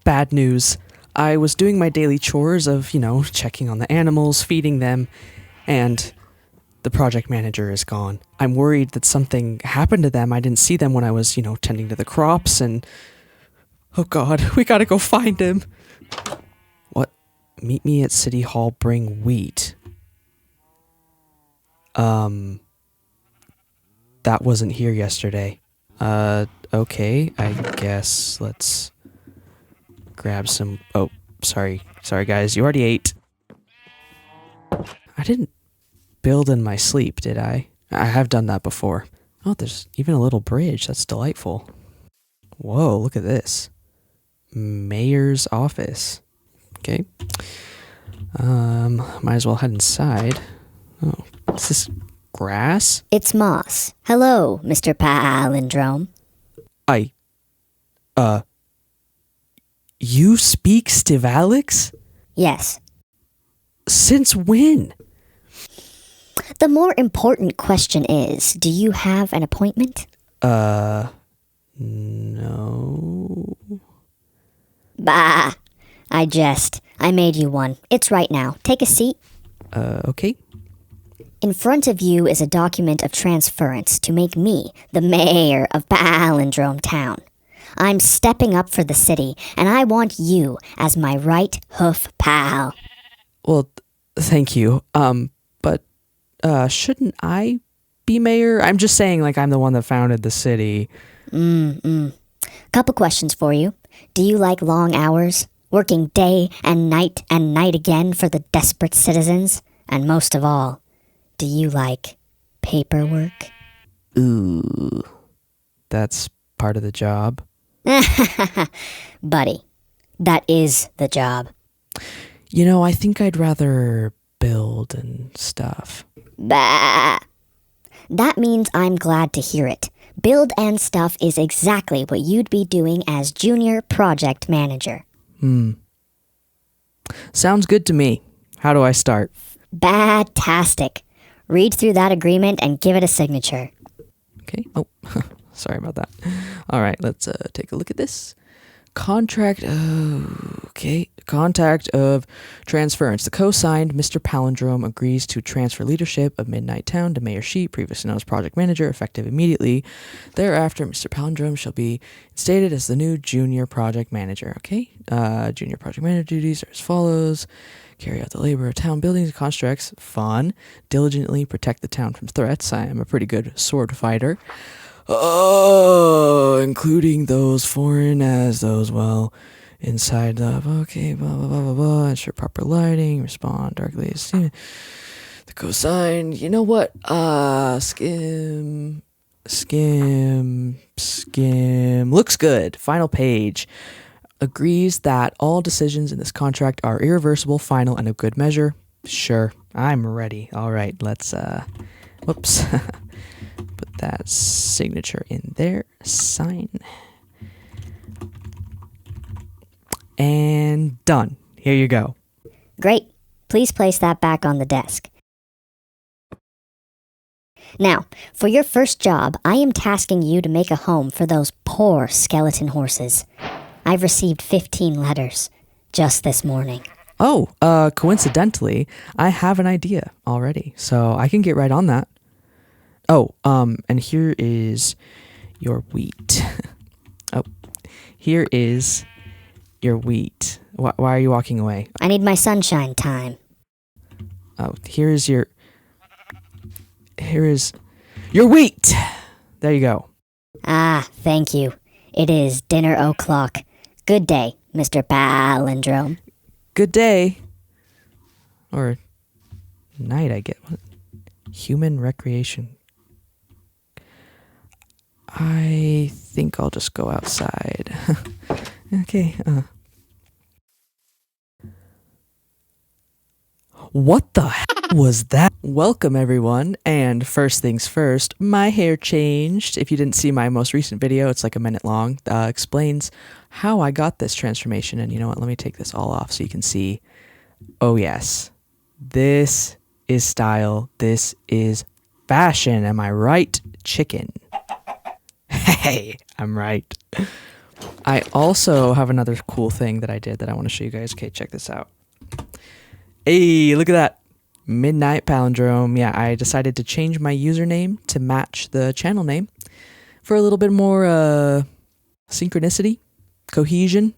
bad news. I was doing my daily chores of, checking on the animals, feeding them, and the project manager is gone. I'm worried that something happened to them. I didn't see them when I was, tending to the crops, and oh God, we gotta go find him. What? Meet me at City Hall, bring wheat. That wasn't here yesterday. Okay, I guess let's grab some... Oh, sorry guys, you already ate. I didn't build in my sleep, did I? I have done that before. Oh, there's even a little bridge. That's delightful. Whoa, look at this. Mayor's office. Okay. Might as well head inside. Oh, is this grass? It's moss. Hello, Mr. Palindrome. You speak Stivalics? Yes. Since when? The more important question is, do you have an appointment? No. Bah! I jest. I made you one. It's right now. Take a seat. Okay. In front of you is a document of transference to make me the mayor of Palindrome Town. I'm stepping up for the city, and I want you as my right hoof pal. Well, thank you. But shouldn't I be mayor? I'm just saying, I'm the one that founded the city. Couple questions for you. Do you like long hours? Working day and night again for the desperate citizens? And most of all, do you like paperwork? Ooh. That's part of the job. Buddy, that is the job. I think I'd rather build and stuff. Bah! That means I'm glad to hear it. Build and stuff is exactly what you'd be doing as junior project manager. Sounds good to me. How do I start? Fantastic. Read through that agreement and give it a signature. Okay. Oh, sorry about that. All right, let's take a look at this. Contract of transference. The co-signed Mr. Palindrome agrees to transfer leadership of Midnight Town to Mayor Sheep, previously known as project manager, effective immediately. Thereafter, Mr. Palindrome shall be instated as the new junior project manager. Okay? Junior project manager duties are as follows. Carry out the labor of town buildings and constructs. Fun. Diligently protect the town from threats. I am a pretty good sword fighter. Oh, including those foreign as those, inside of, okay, blah, blah, blah, blah, blah, ensure proper lighting, respond darkly as seen. The cosign, you know what, skim, looks good. Final page. Agrees that all decisions in this contract are irreversible, final, and of good measure. Sure, I'm ready. All right, let's, whoops. Put that signature in there. Sign. And done. Here you go. Great. Please place that back on the desk. Now, for your first job, I am tasking you to make a home for those poor skeleton horses. I've received 15 letters just this morning. Oh, coincidentally, I have an idea already, so I can get right on that. Oh, and here is your wheat. Oh, here is your wheat. Why are you walking away? I need my sunshine time. Oh, here is your wheat. There you go. Ah, thank you. It is dinner o'clock. Good day, Mr. Palindrome. Good day. Or night, I get. What? Human recreation. I think I'll just go outside. Okay. What the heck was that? Welcome, everyone. And first things first, my hair changed. If you didn't see my most recent video, it's like a minute long. Explains how I got this transformation. And you know what? Let me take this all off so you can see. Oh, yes. This is style. This is fashion. Am I right, chicken? Hey, I'm right. I also have another cool thing that I did that I want to show you guys. Okay, check this out. Hey, look at that. Midnight Palindrome. Yeah, I decided to change my username to match the channel name for a little bit more synchronicity, cohesion.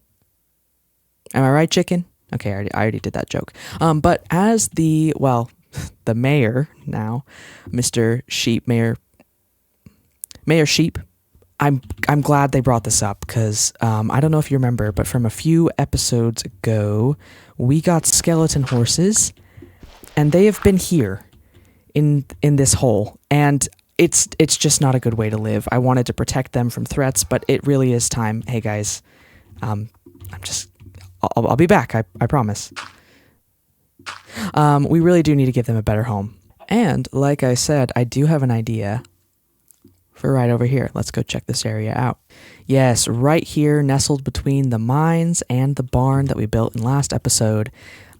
Am I right, chicken? Okay, I already did that joke. But as the mayor now, Mr. Sheep, Mayor Sheep, I'm glad they brought this up because I don't know if you remember, but from a few episodes ago, we got skeleton horses, and they have been here in this hole, and it's just not a good way to live. I wanted to protect them from threats, but it really is time. Hey guys, I'll be back. I promise. We really do need to give them a better home. And like I said, I do have an idea for right over here. Let's go check this area out. Yes, right here, nestled between the mines and the barn that we built in last episode,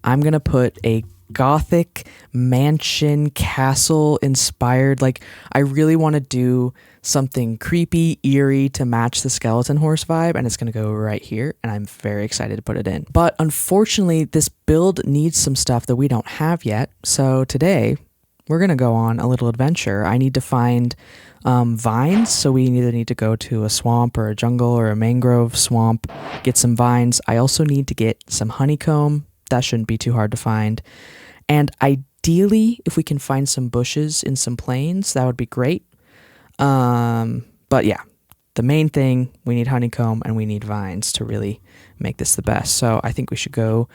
I'm going to put a Gothic mansion castle inspired. Like, I really want to do something creepy, eerie to match the skeleton horse vibe, and it's going to go right here, and I'm very excited to put it in. But unfortunately, this build needs some stuff that we don't have yet, so today we're going to go on a little adventure. I need to find vines, so we either need to go to a swamp or a jungle or a mangrove swamp, get some vines. I also need to get some honeycomb. That shouldn't be too hard to find. And ideally, if we can find some bushes in some plains, that would be great. But yeah, the main thing, we need honeycomb and we need vines to really make this the best. So I think we should go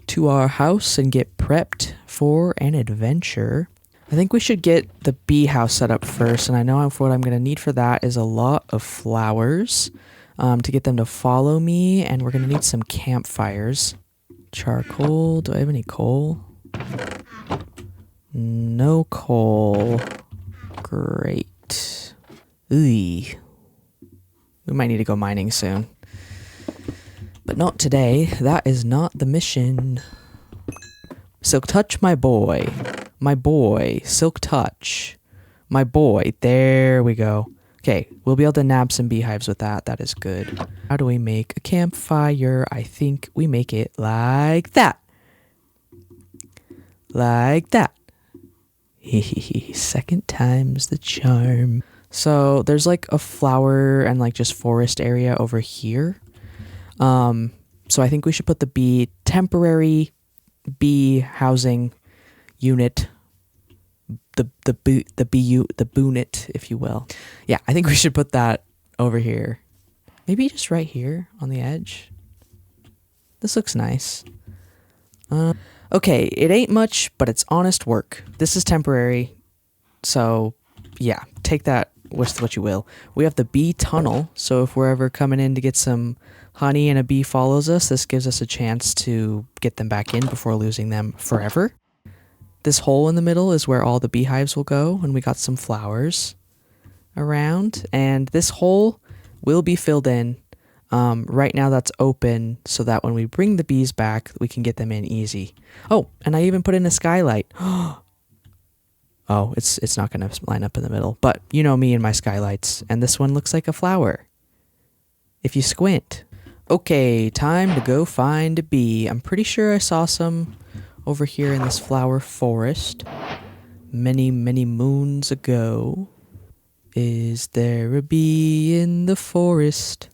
to our house and get prepped for an adventure. I think we should get the bee house set up first, and I know what I'm going to need for that is a lot of flowers to get them to follow me, and we're going to need some campfires. Charcoal. Do I have any coal? No coal. Great. Ooh. We might need to go mining soon. But not today. That is not the mission. Silk Touch, my boy. My boy. Silk Touch. My boy. There we go. Okay, we'll be able to nab some beehives with that. That is good. How do we make a campfire? I think we make it like that. Like that. Second time's the charm. So there's like a flower and like just forest area over here. So I think we should put the temporary bee housing unit, the boonit, if you will. Yeah, I think we should put that over here. Maybe just right here on the edge. This looks nice. Okay, it ain't much, but it's honest work. This is temporary, so yeah, take that with what you will. We have the bee tunnel, so if we're ever coming in to get some honey and a bee follows us, this gives us a chance to get them back in before losing them forever. This hole in the middle is where all the beehives will go, and we got some flowers around, and this hole will be filled in. Right now that's open so that when we bring the bees back, we can get them in easy. Oh, and I even put in a skylight. Oh, it's not going to line up in the middle, but you know me and my skylights, and this one looks like a flower if you squint. Okay, time to go find a bee. I'm pretty sure I saw some over here in this flower forest many, many moons ago. Is there a bee in the forest?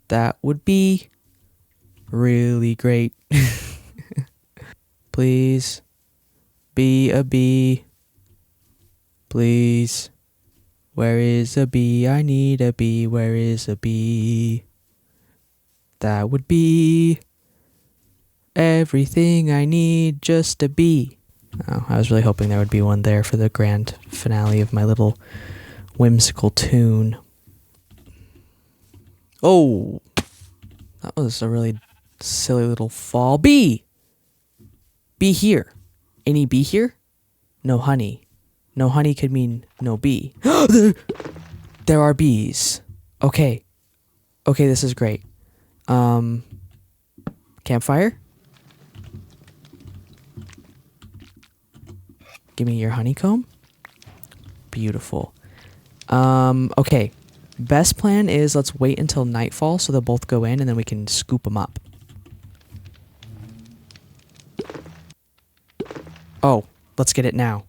That would be really great. Please be a bee. Please. Where is a bee? I need a bee. Where is a bee? That would be everything I need, just a bee. Oh, I was really hoping there would be one there for the grand finale of my little whimsical tune. Oh, that was a really silly little fall. Bee! Bee here. Any bee here? No honey. No honey could mean no bee. There are bees. Okay. Okay, this is great. Campfire? Give me your honeycomb. Beautiful. Okay. Best plan is let's wait until nightfall so they'll both go in and then we can scoop them up. Oh, let's get it now.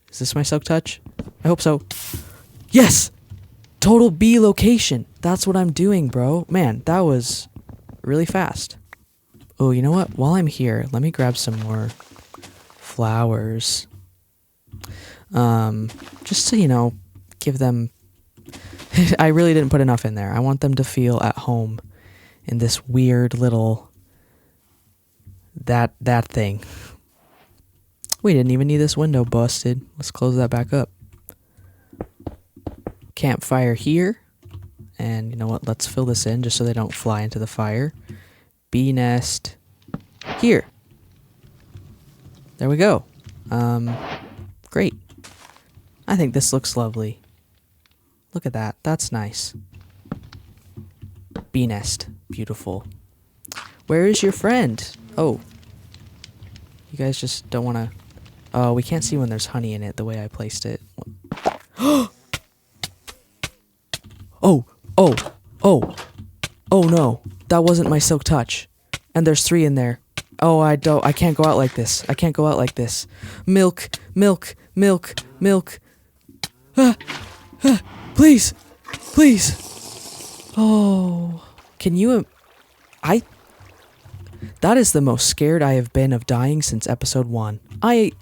Is this my silk touch? I hope so. Yes! Total B location. That's what I'm doing, bro. Man, that was really fast. Oh, you know what? While I'm here, let me grab some more flowers. Just to, you know, give them... I really didn't put enough in there. I want them to feel at home in this weird little... That thing. We didn't even need this window busted. Let's close that back up. Campfire here. And you know what? Let's fill this in just so they don't fly into the fire. Bee nest here. There we go. Great. I think this looks lovely. Look at that. That's nice. Bee nest. Beautiful. Where is your friend? Oh. You guys just don't want to... Oh, we can't see when there's honey in it the way I placed it. Oh! Oh no. That wasn't my silk touch. And there's 3 in there. Oh, I can't go out like this. I can't go out like this. Milk. Please. Oh. Can you... That is the most scared I have been of dying since episode 1. I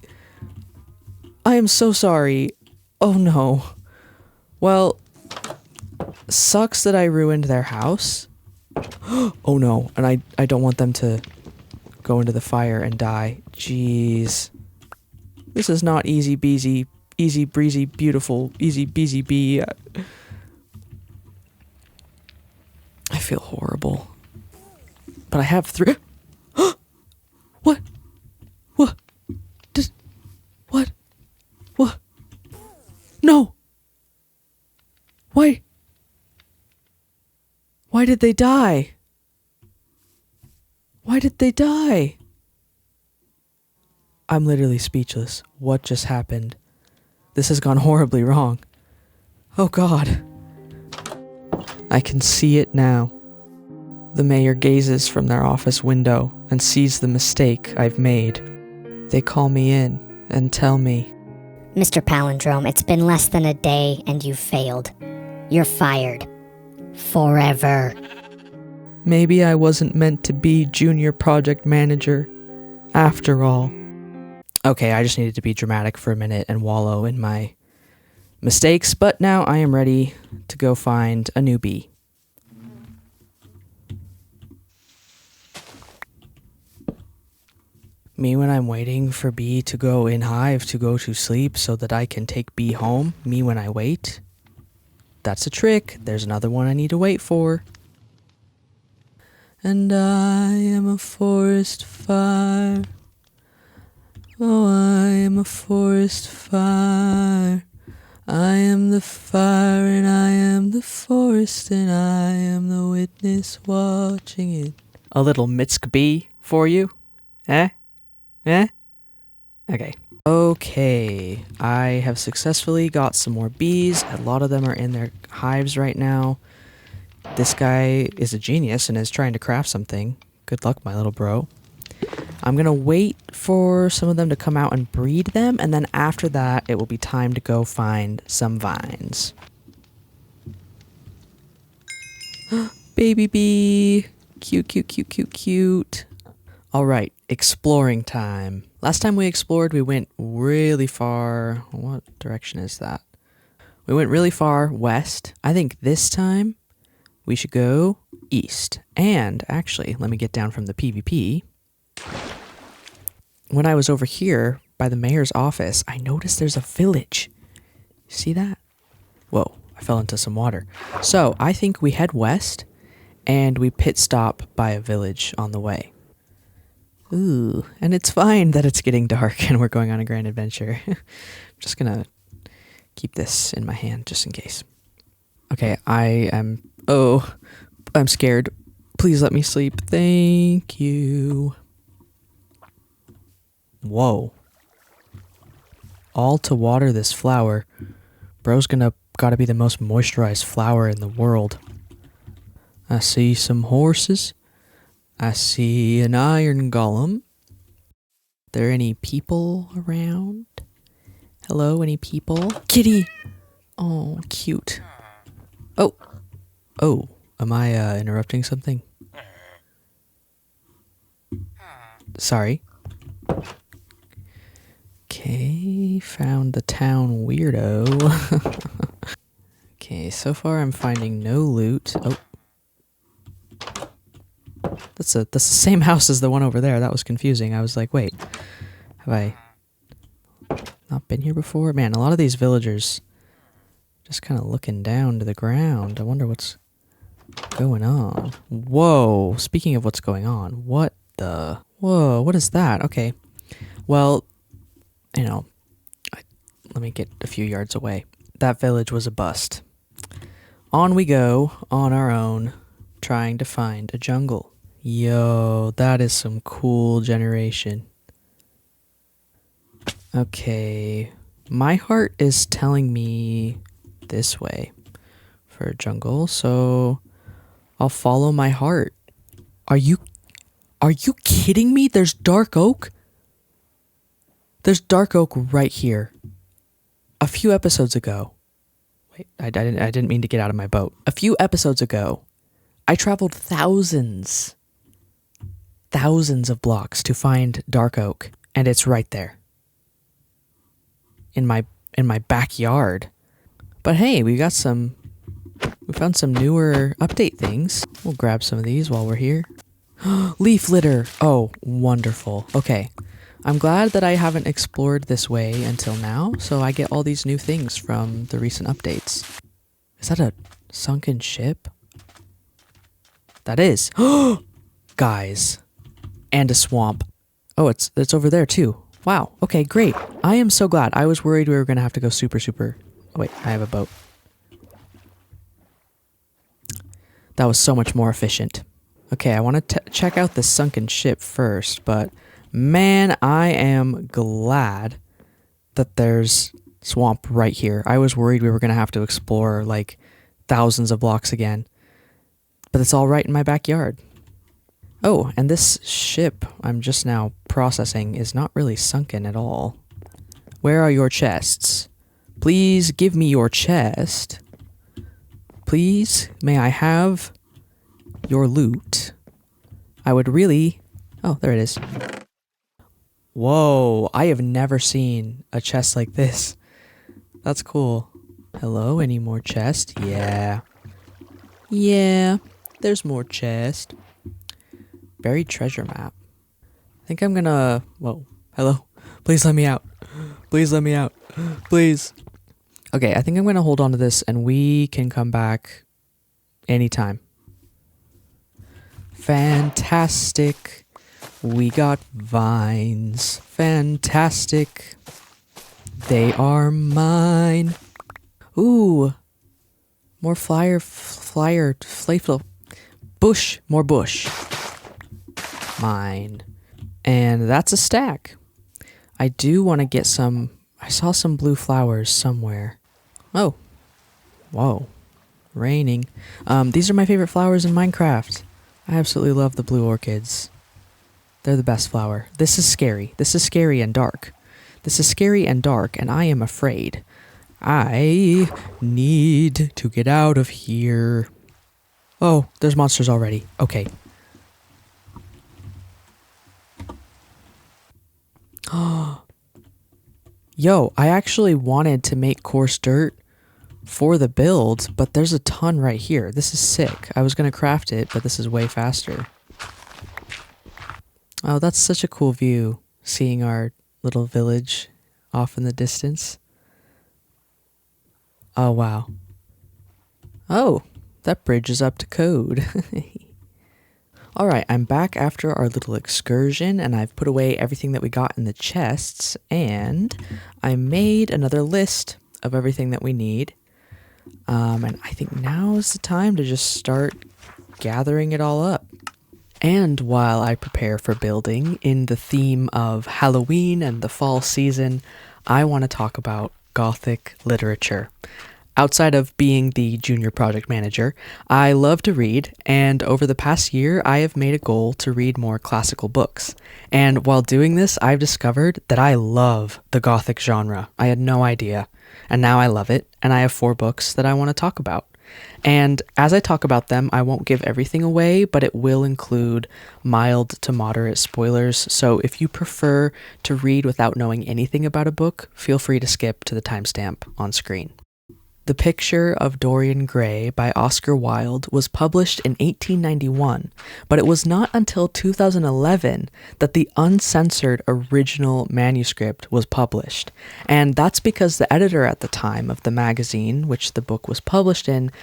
am so sorry. Oh no. Well, sucks that I ruined their house. Oh no, and I don't want them to go into the fire and die. Jeez. This is not easy breezy, beautiful, easy beasy bee. I feel horrible. But I have 3... What? What? No! Why? Why did they die? Why did they die? I'm literally speechless. What just happened? This has gone horribly wrong. Oh God. I can see it now. The mayor gazes from their office window and sees the mistake I've made. They call me in and tell me, Mr. Palindrome, it's been less than a day and you've failed. You're fired. Forever. maybe I wasn't meant to be junior project manager after all. Okay, I just needed to be dramatic for a minute and wallow in my mistakes, but now I am ready to go find a new bee. Me when I'm waiting for bee to go in hive to go to sleep so that I can take bee home. Me when I wait. That's a trick. There's another one I need to wait for. And I am a forest fire. Oh, I am a forest fire. I am the fire and I am the forest and I am the witness watching it. A little Mitsk bee for you? Eh? Eh? Okay. Okay. I have successfully got some more bees. A lot of them are in their hives right now. This guy is a genius and is trying to craft something. Good luck, my little bro. I'm gonna wait for some of them to come out and breed them, and then after that, it will be time to go find some vines. Baby bee! Cute, cute, cute, cute, cute. Alright, exploring time. Last time we explored, we went really far. What direction is that? We went really far west. I think this time we should go east. And actually, let me get down from the PvP. When I was over here by the mayor's office, I noticed there's a village. See that? Whoa, I fell into some water. So I think we head west and we pit stop by a village on the way. Ooh, and it's fine that it's getting dark and we're going on a grand adventure. I'm just gonna keep this in my hand just in case. Okay, I'm scared. Please let me sleep. Thank you. Whoa. All to water this flower. Bro's gonna gotta be the most moisturized flower in the world. I see some horses. I see an iron golem. There any people around? Hello, any people? Kitty! Oh, cute. Oh. Oh, am I interrupting something? Sorry. Okay, found the town weirdo. Okay, so far I'm finding no loot. Oh. That's the same house as the one over there. That was confusing. I was like, wait, have I not been here before? Man, a lot of these villagers just kind of looking down to the ground. I wonder what's going on. Whoa, speaking of what's going on, what the... Whoa, what is that? Okay, well, you know, let me get a few yards away. That village was a bust. On we go, on our own, trying to find a jungle. Yo, that is some cool generation. Okay, my heart is telling me this way for a jungle, so I'll follow my heart. Are you kidding me? There's dark oak? There's dark oak right here. A few episodes ago. Wait, I didn't mean to get out of my boat. A few episodes ago, I traveled thousands of blocks to find dark oak, and it's right there. In my backyard. But hey, we found some newer update things. We'll grab some of these while we're here. Leaf litter. Oh, wonderful. Okay. I'm glad that I haven't explored this way until now, so I get all these new things from the recent updates. Is that a sunken ship? That is. Guys. And a swamp. Oh, it's over there too. Wow. Okay, great. I am so glad. I was worried we were going to have to go super... Oh, wait, I have a boat. That was so much more efficient. Okay, I want to check out the sunken ship first, but man, I am glad that there's swamp right here. I was worried we were going to have to explore like thousands of blocks again, but it's all right in my backyard. Oh, and this ship I'm just now processing is not really sunken at all. Where are your chests? Please give me your chest. Please, may I have your loot? I would really... Oh, there it is. Whoa, I have never seen a chest like this. That's cool. Hello, any more chest? Yeah. Yeah, there's more chest. Buried treasure map. I think I'm gonna... Whoa, hello? Please let me out. Please let me out. Please. Okay, I think I'm gonna hold on to this and we can come back anytime. Fantastic. We got vines. Fantastic. They are mine. Ooh. More bush. More bush. Mine. And that's a stack. I do want to get some... I saw some blue flowers somewhere. Oh. Whoa. Raining. These are my favorite flowers in Minecraft. I absolutely love the blue orchids. They're the best flower. This is scary. This is scary and dark. This is scary and dark, and I am afraid. I need to get out of here. Oh, there's monsters already. Okay. Yo, I actually wanted to make coarse dirt for the build, but there's a ton right here. This is sick. I was going to craft it, but this is way faster. Oh, that's such a cool view, seeing our little village off in the distance. Oh, wow. Oh, that bridge is up to code. Alright, I'm back after our little excursion, and I've put away everything that we got in the chests, and I made another list of everything that we need. And I think now is the time to just start gathering it all up. And while I prepare for building in the theme of Halloween and the fall season, I want to talk about Gothic literature. Outside of being the junior project manager, I love to read, and over the past year, I have made a goal to read more classical books. And while doing this, I've discovered that I love the Gothic genre. I had no idea, and now I love it, and I have 4 books that I want to talk about. And as I talk about them, I won't give everything away, but it will include mild to moderate spoilers, so if you prefer to read without knowing anything about a book, feel free to skip to the timestamp on screen. The Picture of Dorian Gray by Oscar Wilde was published in 1891, but it was not until 2011 that the uncensored original manuscript was published. And that's because the editor at the time of the magazine, which the book was published in,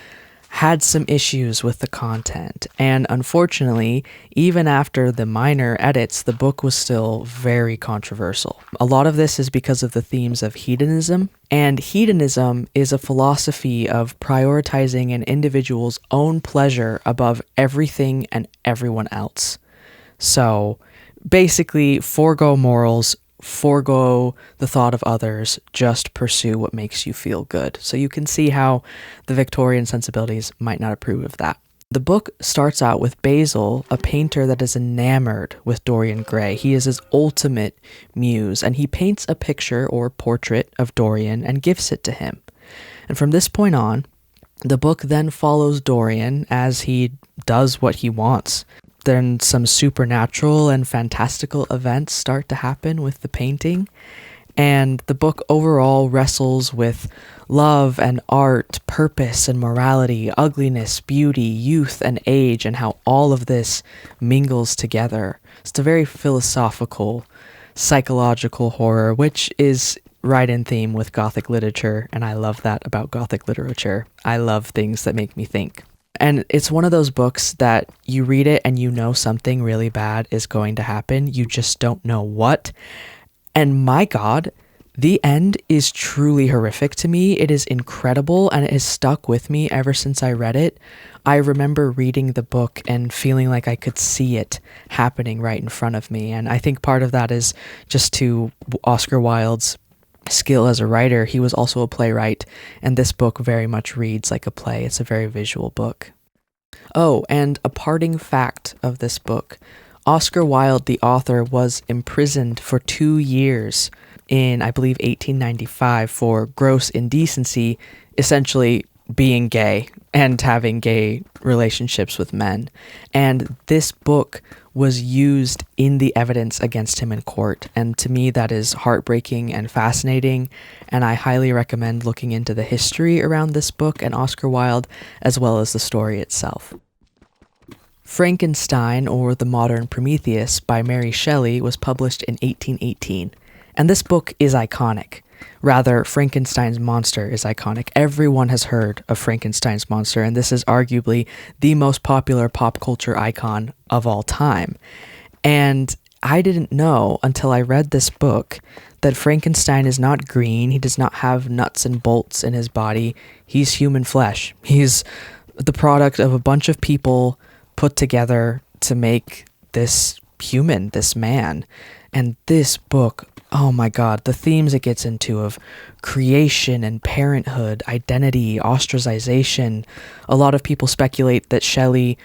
had some issues with the content. And unfortunately, even after the minor edits, the book was still very controversial. A lot of this is because of the themes of hedonism. And hedonism is a philosophy of prioritizing an individual's own pleasure above everything and everyone else. So basically, forego morals, forego the thought of others, just pursue what makes you feel good. So you can see how the Victorian sensibilities might not approve of that. The book starts out with Basil, a painter that is enamored with Dorian Gray. He is his ultimate muse, and he paints a picture or portrait of Dorian and gifts it to him. And from this point on, the book then follows Dorian as he does what he wants. Then some supernatural and fantastical events start to happen with the painting, and the book overall wrestles with love and art, purpose and morality, ugliness, beauty, youth and age, and how all of this mingles together. It's a very philosophical, psychological horror, which is right in theme with Gothic literature, and I love that about Gothic literature. I love things that make me think. And it's one of those books that you read it and you know something really bad is going to happen. You just don't know what. And my God, the end is truly horrific to me. It is incredible, and it has stuck with me ever since I read it. I remember reading the book and feeling like I could see it happening right in front of me. And I think part of that is just to Oscar Wilde's skill as a writer. He was also a playwright, and this book very much reads like a play. It's a very visual book. Oh, and a parting fact of this book. Oscar Wilde, the author, was imprisoned for 2 years in, I believe, 1895 for gross indecency, essentially being gay and having gay relationships with men. And this book was used in the evidence against him in court. And to me, that is heartbreaking and fascinating. And I highly recommend looking into the history around this book and Oscar Wilde, as well as the story itself. Frankenstein, or The Modern Prometheus, by Mary Shelley, was published in 1818. And this book is iconic. Rather, Frankenstein's monster is iconic. Everyone has heard of Frankenstein's monster, and this is arguably the most popular pop culture icon of all time. And I didn't know until I read this book that Frankenstein is not green. He does not have nuts and bolts in his body. He's human flesh. He's the product of a bunch of people put together to make this human, this man. And this book, oh my God, the themes it gets into of creation and parenthood, identity, ostracization. A lot of people speculate that Shelley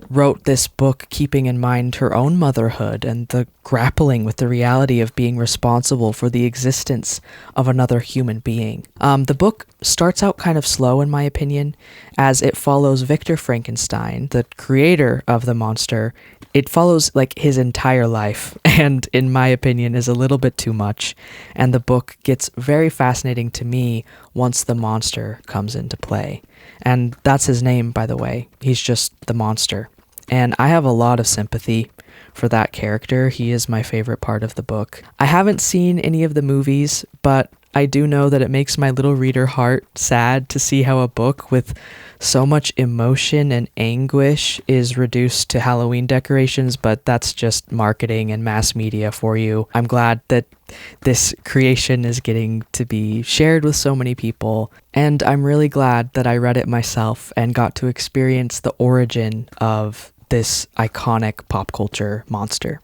wrote this book keeping in mind her own motherhood and the grappling with the reality of being responsible for the existence of another human being. The book starts out kind of slow, in my opinion, as it follows Victor Frankenstein, the creator of the monster. It follows like his entire life, and in my opinion is a little bit too much, and the book gets very fascinating to me once the monster comes into play. And that's his name, by the way. He's just the monster. And I have a lot of sympathy for that character. He is my favorite part of the book. I haven't seen any of the movies, but I do know that it makes my little reader heart sad to see how a book with so much emotion and anguish is reduced to Halloween decorations, but that's just marketing and mass media for you. I'm glad that this creation is getting to be shared with so many people, and I'm really glad that I read it myself and got to experience the origin of this iconic pop culture monster.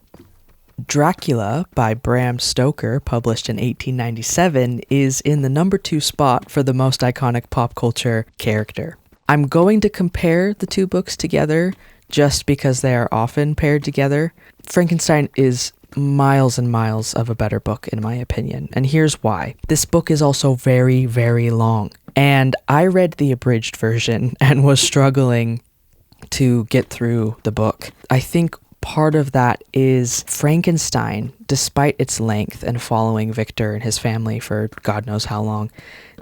Dracula by Bram Stoker, published in 1897, is in the number 2 spot for the most iconic pop culture character. I'm going to compare the two books together just because they are often paired together. Frankenstein is miles and miles of a better book, in my opinion, and here's why. This book is also very, very long, and I read the abridged version and was struggling to get through the book. I think part of that is Frankenstein, despite its length and following Victor and his family for God knows how long,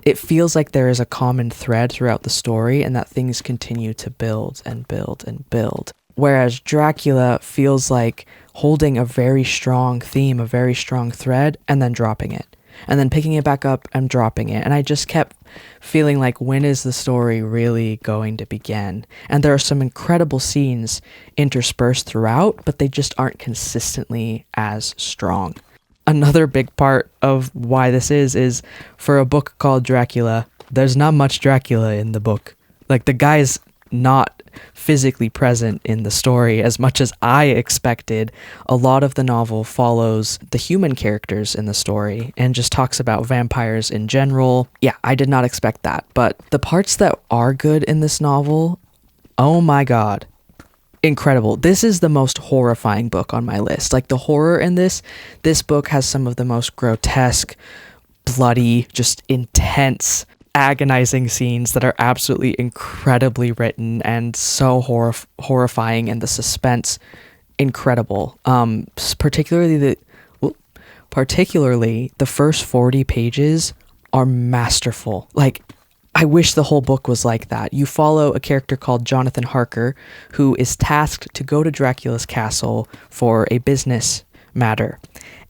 it feels like there is a common thread throughout the story and that things continue to build and build and build. Whereas Dracula feels like holding a very strong theme, a very strong thread, and then dropping it. And then picking it back up and dropping it. And I just kept feeling like, when is the story really going to begin? And there are some incredible scenes interspersed throughout, but they just aren't consistently as strong. Another big part of why this is for a book called Dracula, there's not much Dracula in the book. Like, the guy's not physically present in the story as much as I expected. A lot of the novel follows the human characters in the story and just talks about vampires in general. Yeah, I did not expect that. But the parts that are good in this novel, oh my god, incredible. This is the most horrifying book on my list. Like, the horror in this book has some of the most grotesque, bloody, just intense, agonizing scenes that are absolutely incredibly written and so horrifying, and the suspense incredible. Particularly the first 40 pages are masterful. Like, I wish the whole book was like that. You follow a character called Jonathan Harker, who is tasked to go to Dracula's castle for a business matter,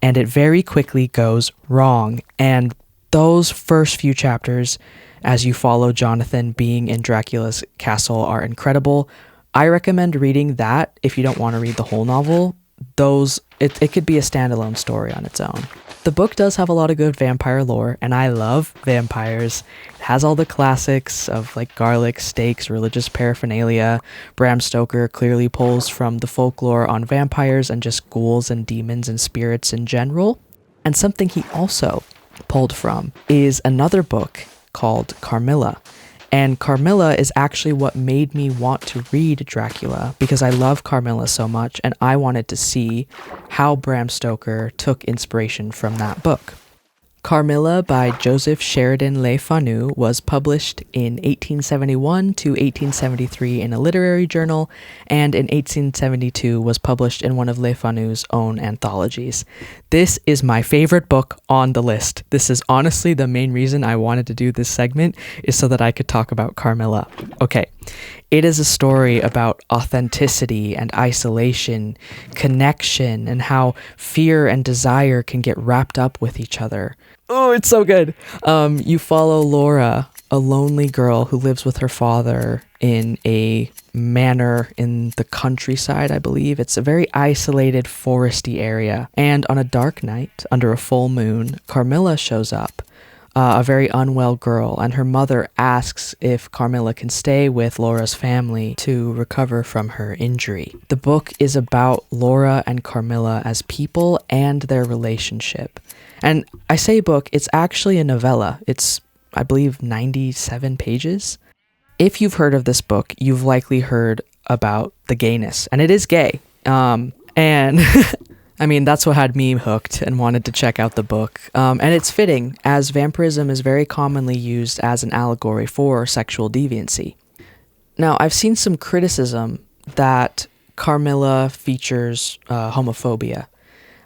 and it very quickly goes wrong. And those first few chapters, as you follow Jonathan being in Dracula's castle, are incredible. I recommend reading that if you don't want to read the whole novel. It could be a standalone story on its own. The book does have a lot of good vampire lore, and I love vampires. It has all the classics of like garlic, steaks, religious paraphernalia. Bram Stoker clearly pulls from the folklore on vampires and just ghouls and demons and spirits in general. And something he also pulled from is another book called Carmilla. And Carmilla is actually what made me want to read Dracula, because I love Carmilla so much and I wanted to see how Bram Stoker took inspiration from that book. Carmilla by Joseph Sheridan Le-Fanu was published in 1871 to 1873 in a literary journal, and in 1872 was published in one of Le-Fanu's own anthologies. This is my favorite book on the list. This is honestly the main reason I wanted to do this segment, is so that I could talk about Carmilla. Okay, it is a story about authenticity and isolation, connection, and how fear and desire can get wrapped up with each other. Oh, it's so good. You follow Laura, a lonely girl who lives with her father in a manor in the countryside, I believe. It's a very isolated, foresty area. And on a dark night, under a full moon, Carmilla shows up, a very unwell girl, and her mother asks if Carmilla can stay with Laura's family to recover from her injury. The book is about Laura and Carmilla as people and their relationship. And I say book, it's actually a novella. It's, I believe, 97 pages. If you've heard of this book, you've likely heard about the gayness, and it is gay. And I mean, that's what had me hooked and wanted to check out the book. And it's fitting, as vampirism is very commonly used as an allegory for sexual deviancy. Now, I've seen some criticism that Carmilla features homophobia.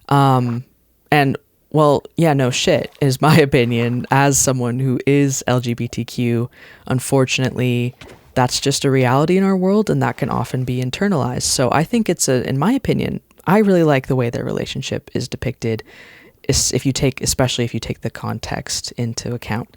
And well, yeah, no shit, is my opinion. As someone who is LGBTQ, unfortunately, that's just a reality in our world, and that can often be internalized. So I think in my opinion, I really like the way their relationship is depicted, especially if you take the context into account.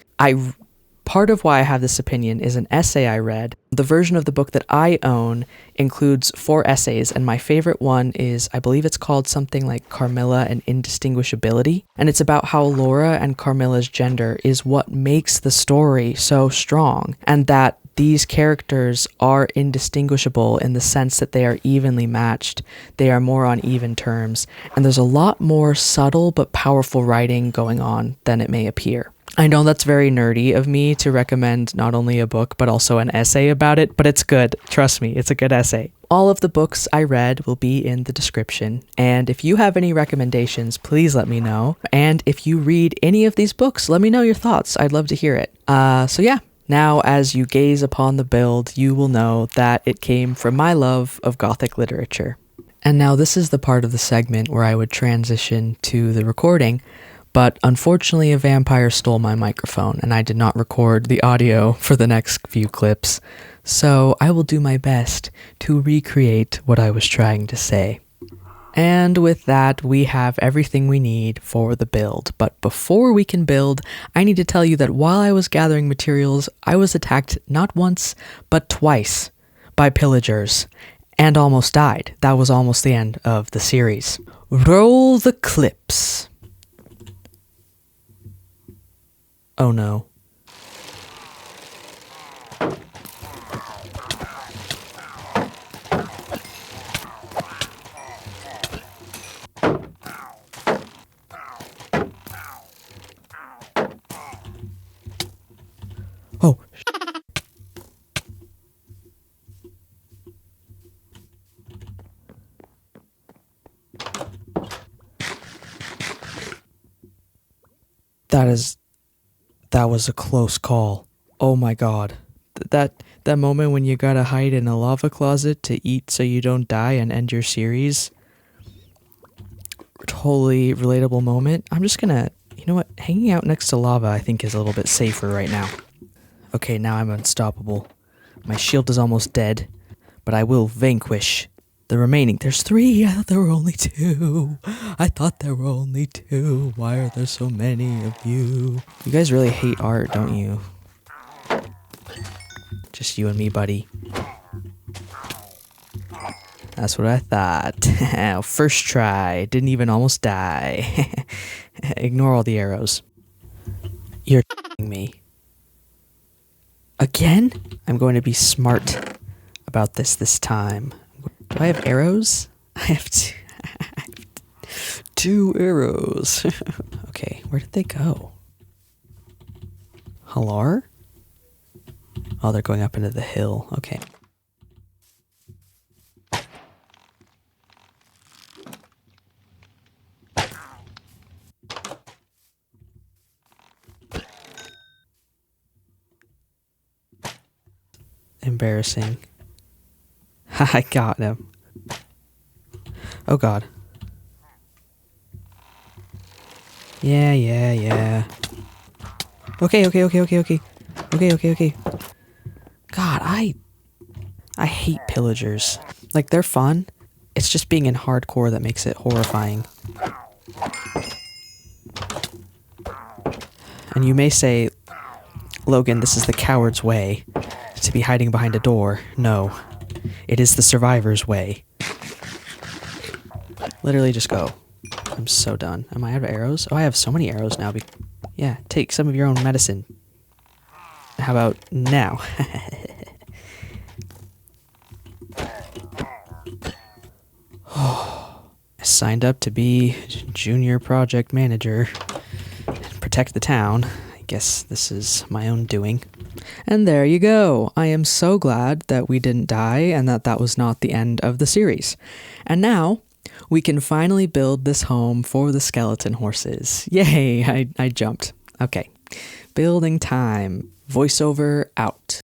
Part of why I have this opinion is an essay I read. The version of the book that I own includes 4 essays, and my favorite one is, I believe it's called something like Carmilla and Indistinguishability, and it's about how Laura and Carmilla's gender is what makes the story so strong, and that these characters are indistinguishable in the sense that they are evenly matched. They are more on even terms, and there's a lot more subtle but powerful writing going on than it may appear. I know that's very nerdy of me to recommend not only a book, but also an essay about it, but it's good. Trust me, it's a good essay. All of the books I read will be in the description, and if you have any recommendations, please let me know. And if you read any of these books, let me know your thoughts. I'd love to hear it. So yeah, now as you gaze upon the build, you will know that it came from my love of Gothic literature. And now this is the part of the segment where I would transition to the recording, but unfortunately a vampire stole my microphone and I did not record the audio for the next few clips, so I will do my best to recreate what I was trying to say. And with that, we have everything we need for the build. But before we can build, I need to tell you that while I was gathering materials, I was attacked not once, but twice by pillagers, and almost died. That was almost the end of the series. Roll the clips. Oh no. Oh. That was a close call. Oh my god. That moment when you gotta hide in a lava closet to eat so you don't die and end your series. Totally relatable moment. I'm just gonna, you know what, hanging out next to lava I think is a little bit safer right now. Okay, now I'm unstoppable. My shield is almost dead, but I will vanquish the remaining. There's 3. I thought there were only 2. Why are there so many of you? You guys really hate art, don't you? Just you and me, buddy. That's what I thought. First try. Didn't even almost die. Ignore all the arrows. You're me. Again? I'm going to be smart about this time. Do I have arrows? I have 2 arrows. Okay, where did they go? Halar? Oh, they're going up into the hill. Okay. Embarrassing. I got him. Oh god. Yeah. Okay. God, I hate pillagers. Like, they're fun. It's just being in hardcore that makes it horrifying. And you may say, Logan, this is the coward's way, to be hiding behind a door. No. It is the survivor's way. Literally just go. I'm so done. Am I out of arrows? Oh, I have so many arrows now. Yeah, take some of your own medicine. How about now? I signed up to be junior project manager and protect the town. I guess this is my own doing. And there you go. I am so glad that we didn't die and that was not the end of the series. And now we can finally build this home for the skeleton horses. Yay, I jumped. Okay, building time. Voiceover out.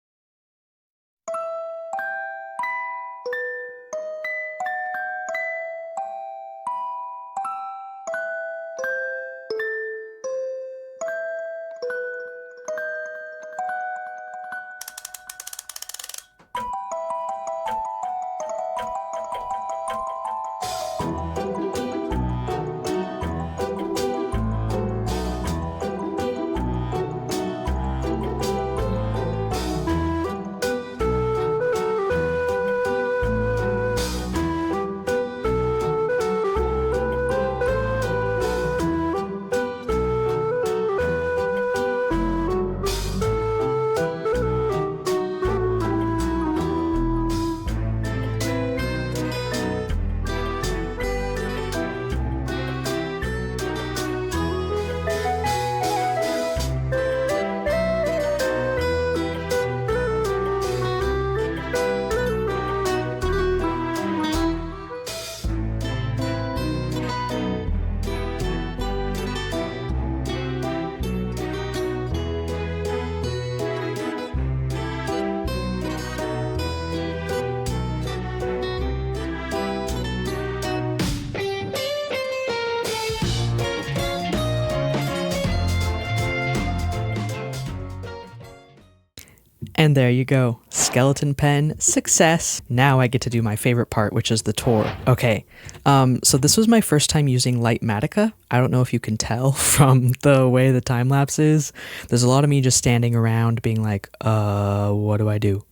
And there you go. Skeleton pen, success. Now I get to do my favorite part, which is the tour. Okay, so this was my first time using Lightmatica. I don't know if you can tell from the way the time lapse is. There's a lot of me just standing around being like, what do I do?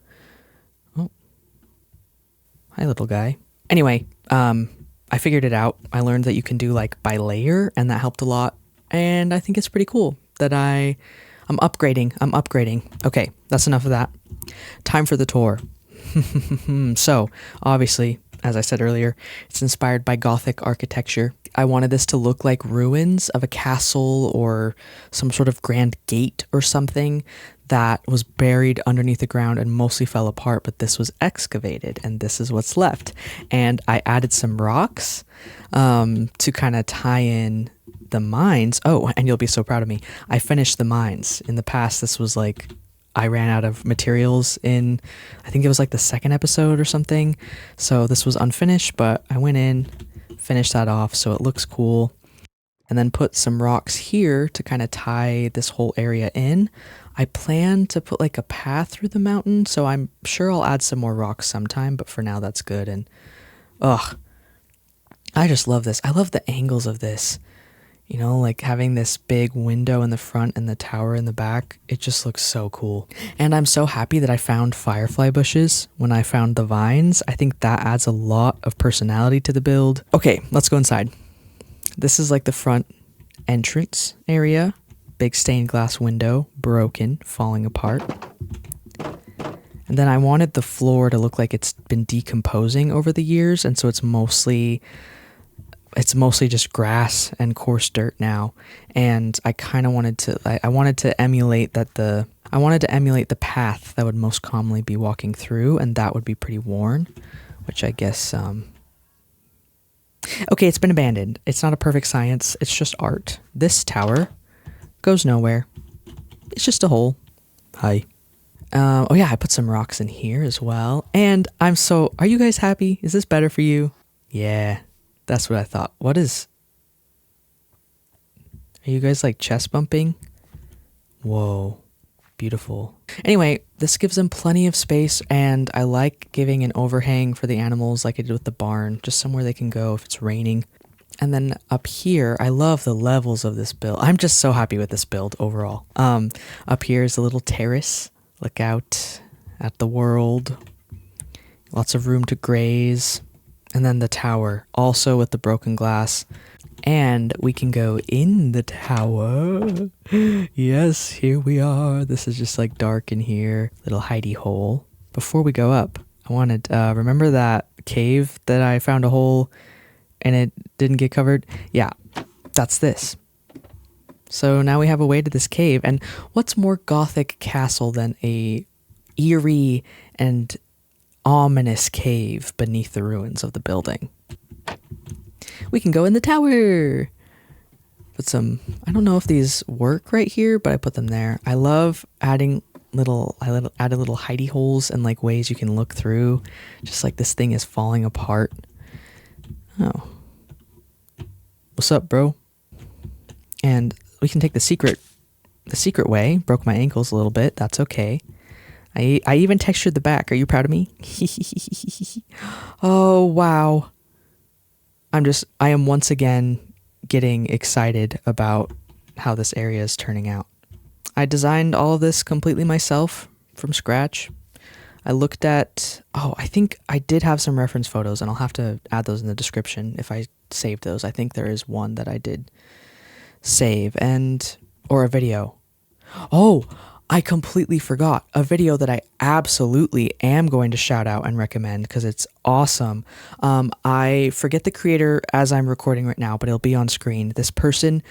Oh, hi little guy. Anyway, I figured it out. I learned that you can do like by layer, and that helped a lot. And I think it's pretty cool that I'm upgrading. Okay, that's enough of that. Time for the tour. So, obviously, as I said earlier, it's inspired by Gothic architecture. I wanted this to look like ruins of a castle or some sort of grand gate or something that was buried underneath the ground and mostly fell apart, but this was excavated, and this is what's left. And I added some rocks to kind of tie in the mines. Oh, and you'll be so proud of me. I finished the mines. In the past, this was like, I ran out of materials in, I think it was like the second episode or something. So this was unfinished, but I went in, finished that off so it looks cool. And then put some rocks here to kind of tie this whole area in. I plan to put like a path through the mountain, so I'm sure I'll add some more rocks sometime, but for now that's good. And I just love this. I love the angles of this. You know, like having this big window in the front and the tower in the back, it just looks so cool. And I'm so happy that I found firefly bushes when I found the vines. I think that adds a lot of personality to the build. Okay, let's go inside. This is like the front entrance area. Big stained glass window, broken, falling apart. And then I wanted the floor to look like it's been decomposing over the years, and so it's mostly just grass and coarse dirt now. And I kind of wanted to, I wanted to emulate the path that would most commonly be walking through, and that would be pretty worn, which I guess, okay, it's been abandoned. It's not a perfect science. It's just art. This tower goes nowhere. It's just a hole. Hi. Oh yeah, I put some rocks in here as well. And are you guys happy? Is this better for you? Yeah. That's what I thought. Are you guys like chest bumping? Whoa, beautiful. Anyway, this gives them plenty of space, and I like giving an overhang for the animals like I did with the barn, just somewhere they can go if it's raining. And then up here, I love the levels of this build. I'm just so happy with this build overall. Up here is a little terrace. Look out at the world. Lots of room to graze. And then the tower, also with the broken glass. And we can go in the tower. Yes, here we are. This is just like dark in here. Little hidey hole. Before we go up, I wanted, remember that cave that I found a hole and it didn't get covered? Yeah, that's this. So now we have a way to this cave. And what's more Gothic castle than a eerie and ominous cave beneath the ruins of the building? We can go in the tower. I don't know if these work right here, but I put them there. I love adding added little hidey holes and like ways you can look through, just like this thing is falling apart. Oh, what's up, bro? And we can take the secret way. Broke my ankles a little bit. That's okay. I even textured the back. Are you proud of me? Oh, wow. I am once again getting excited about how this area is turning out. I designed all of this completely myself from scratch. I looked at, I think I did have some reference photos, and I'll have to add those in the description if I saved those. I think there is one that I did save, or a video. Oh, I completely forgot a video that I absolutely am going to shout out and recommend because it's awesome. I forget the creator as I'm recording right now, but it'll be on screen. This person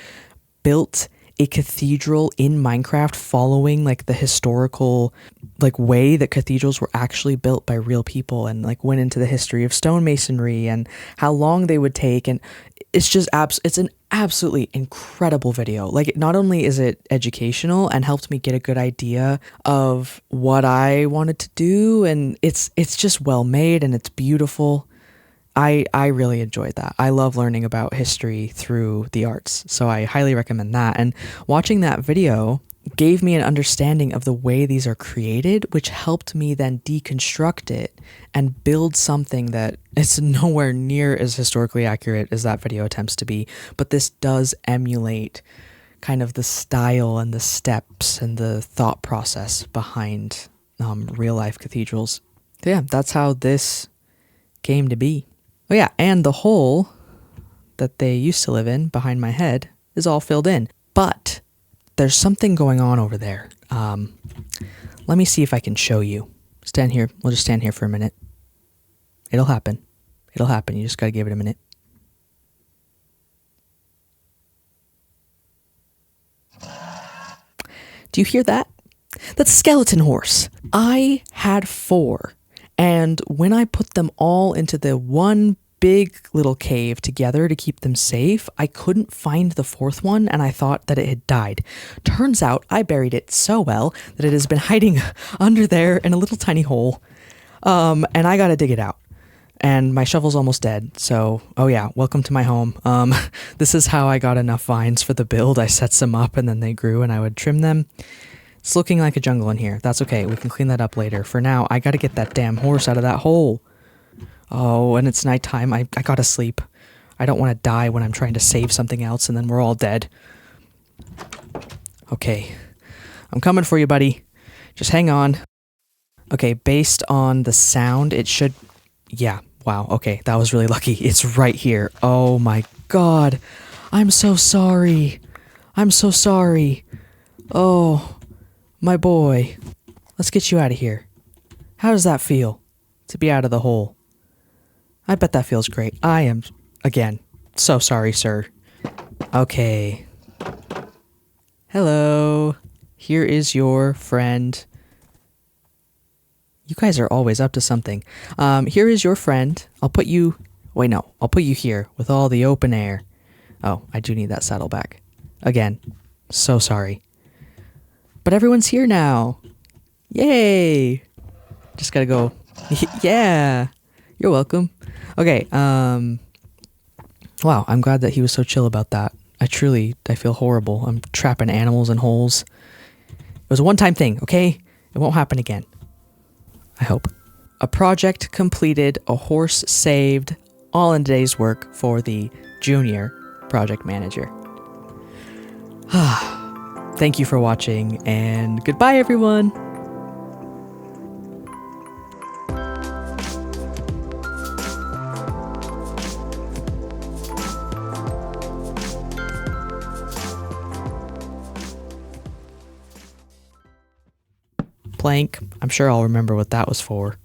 built a cathedral in Minecraft following like the historical like way that cathedrals were actually built by real people, and like went into the history of stonemasonry and how long they would take. And it's just it's an absolutely incredible video. Like, not only is it educational and helped me get a good idea of what I wanted to do, and it's just well made and it's beautiful. I really enjoyed that. I love learning about history through the arts, so I highly recommend that. And watching that video, gave me an understanding of the way these are created, which helped me then deconstruct it and build something that is nowhere near as historically accurate as that video attempts to be. But this does emulate kind of the style and the steps and the thought process behind real life cathedrals. So yeah, that's how this came to be. Oh yeah, and the hole that they used to live in behind my head is all filled in. But there's something going on over there. Let me see if I can show you. Stand here. We'll just stand here for a minute. It'll happen. It'll happen. You just gotta give it a minute. Do you hear that? That's a skeleton horse. I had 4, and when I put them all into the one big little cave together to keep them safe, I couldn't find the 4th one, and I thought that it had died. Turns out I buried it so well that it has been hiding under there in a little tiny hole, and I gotta dig it out. And my shovel's almost dead, so, oh yeah, welcome to my home. This is how I got enough vines for the build. I set some up, and then they grew, and I would trim them. It's looking like a jungle in here. That's okay, we can clean that up later. For now, I gotta get that damn horse out of that hole. Oh, and it's nighttime. I gotta sleep. I don't want to die when I'm trying to save something else, and then we're all dead. Okay, I'm coming for you, buddy. Just hang on. Okay, based on the sound, it should... Yeah, wow, okay, that was really lucky. It's right here. Oh my god. I'm so sorry. I'm so sorry. Oh, my boy. Let's get you out of here. How does that feel, to be out of the hole? I bet that feels great. I am, again, so sorry, sir. Okay. Hello. Here is your friend. You guys are always up to something. Here is your friend. I'll put you... Wait, no. I'll put you here with all the open air. Oh, I do need that saddle back. Again, so sorry. But everyone's here now. Yay! Just gotta go... Yeah! You're welcome. Okay, wow, I'm glad that he was so chill about that. I feel horrible. I'm trapping animals in holes. It was a one-time thing, okay? It won't happen again. I hope. A project completed, a horse saved, all in a day's work for the junior project manager. Thank you for watching, and goodbye, everyone! Plank. I'm sure I'll remember what that was for.